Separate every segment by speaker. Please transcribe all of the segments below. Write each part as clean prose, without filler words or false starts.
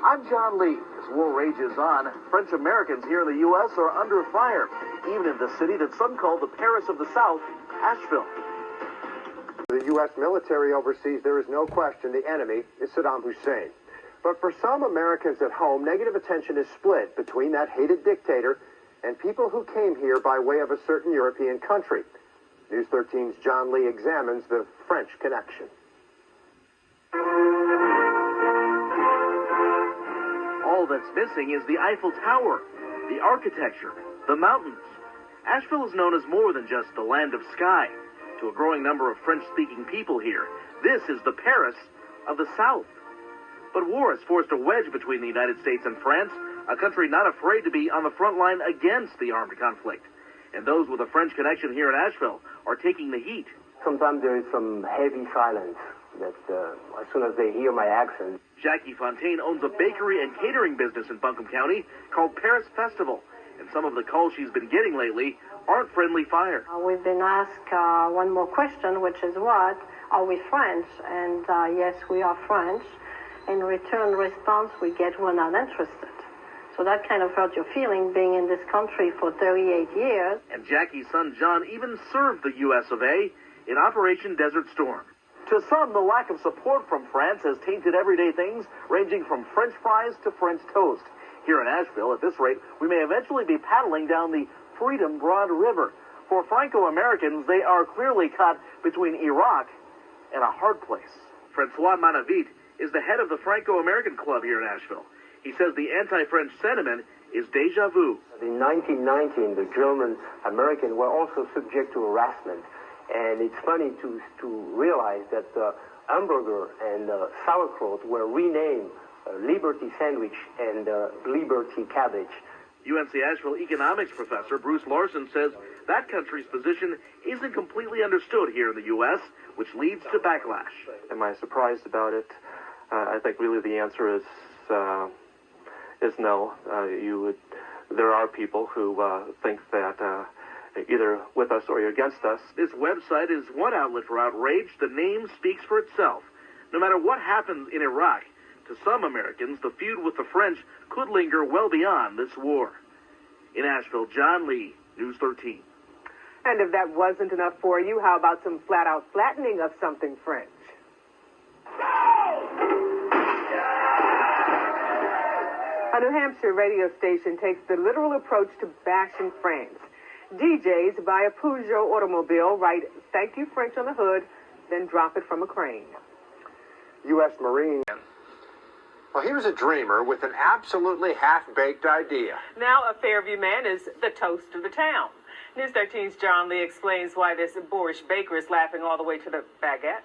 Speaker 1: I'm John Lee. As war rages on, French Americans here in the U.S. are under fire, even in the city that some call the Paris of the South, Asheville.
Speaker 2: The U.S. military overseas, there is no question the enemy is Saddam Hussein. But for some Americans at home, negative attention is split between that hated dictator and people who came here by way of a certain European country. News 13's John Lee examines the French connection.
Speaker 1: All that's missing is the Eiffel Tower, the architecture, the mountains. Asheville is known as more than just the land of sky. To a growing number of French-speaking people here, this is the Paris of the South. But war has forced a wedge between the United States and France, a country not afraid to be on the front line against the armed conflict. And those with a French connection here in Asheville are taking the heat.
Speaker 3: Sometimes there is some heavy silence that as soon as they hear my accent.
Speaker 1: Jackie Fontaine owns a bakery and catering business in Buncombe County called Paris Festival. And some of the calls she's been getting lately aren't friendly fire.
Speaker 4: We've been asked one more question, which is what? Are we French? And yes, we are French. In return response, we get we're not interested. So that kind of hurt your feeling being in this country for 38 years.
Speaker 1: And Jackie's son John even served the U.S. of A. in Operation Desert Storm. To some, the lack of support from France has tainted everyday things, ranging from French fries to French toast. Here in Asheville, at this rate, we may eventually be paddling down the Freedom Broad River. For Franco-Americans, they are clearly caught between Iraq and a hard place. Francois is the head of the Franco-American Club here in Asheville. He says the anti-French sentiment is déjà vu.
Speaker 3: In 1919, the German-Americans were also subject to harassment. And it's funny to realize that hamburger and sauerkraut were renamed Liberty Sandwich and Liberty Cabbage.
Speaker 1: UNC Asheville economics professor Bruce Larson says that country's position isn't completely understood here in the U.S., which leads to backlash.
Speaker 5: Am I surprised about it? I think really the answer is no. There are people who think that either with us or you're against us.
Speaker 1: This website is one outlet for outrage. The name speaks for itself. No matter what happens in Iraq, to some Americans, the feud with the French could linger well beyond this war. In Asheville, John Lee, News 13.
Speaker 6: And if that wasn't enough for you, how about some flat-out flattening of something French? A New Hampshire radio station takes the literal approach to bashing France. DJs buy a Peugeot automobile, write "Thank you French" on the hood, then drop it from a crane.
Speaker 2: U.S. Marine. Well, he was a dreamer with an absolutely half-baked idea.
Speaker 6: Now a Fairview man is the toast of the town. News 13's John Lee explains why this boorish baker is laughing all the way to the baguette.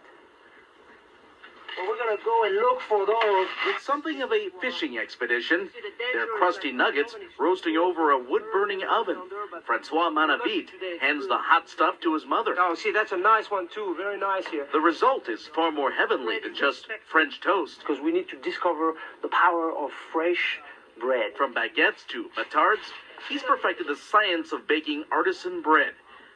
Speaker 1: Well, we're going to go and look for those. It's something of a fishing expedition. They're crusty nuggets roasting over a wood-burning oven. Francois hands the hot stuff to his mother.
Speaker 3: Oh, see, that's a nice one, too. Very nice here.
Speaker 1: The result is far more heavenly than just French toast.
Speaker 3: Because we need to discover the power of fresh bread.
Speaker 1: From baguettes to batards, he's perfected the science of baking artisan bread.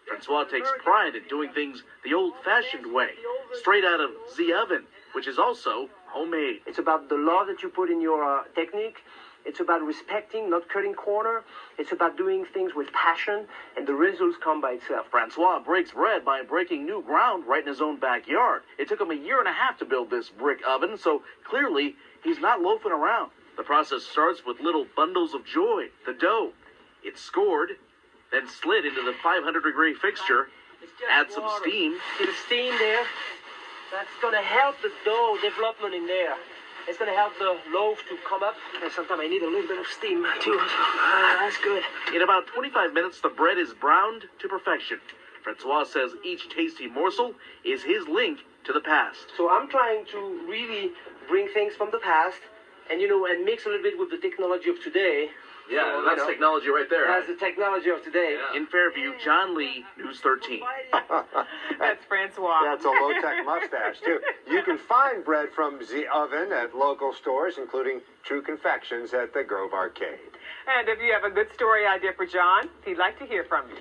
Speaker 1: Francois takes pride in doing things the old-fashioned way, straight out of the oven, which is also homemade.
Speaker 3: It's about the love that you put in your technique. It's about respecting, not cutting corner. It's about doing things with passion, and the results come by itself.
Speaker 1: Francois breaks bread by breaking new ground right in his own backyard. It took him a year and a half to build this brick oven, so clearly he's not loafing around. The process starts with little bundles of joy, the dough. It's scored, then slid into the 500-degree fixture. Add some steam.
Speaker 3: See the steam there? That's going to help the dough development in there. It's going to help the loaf to come up. And sometimes I need a little bit of steam, too. That's good.
Speaker 1: In about 25 minutes, the bread is browned to perfection. Francois says each tasty morsel is his link to the past.
Speaker 3: So I'm trying to really bring things from the past and mix a little bit with the technology of today.
Speaker 1: Yeah, that's technology right there.
Speaker 3: That's the technology of today.
Speaker 1: Yeah. In Fairview, John Lee, News 13.
Speaker 6: That's Francois.
Speaker 2: That's a low-tech mustache, too. You can find bread from the oven at local stores, including True Confections at the Grove Arcade.
Speaker 6: And if you have a good story idea for John, he'd like to hear from you.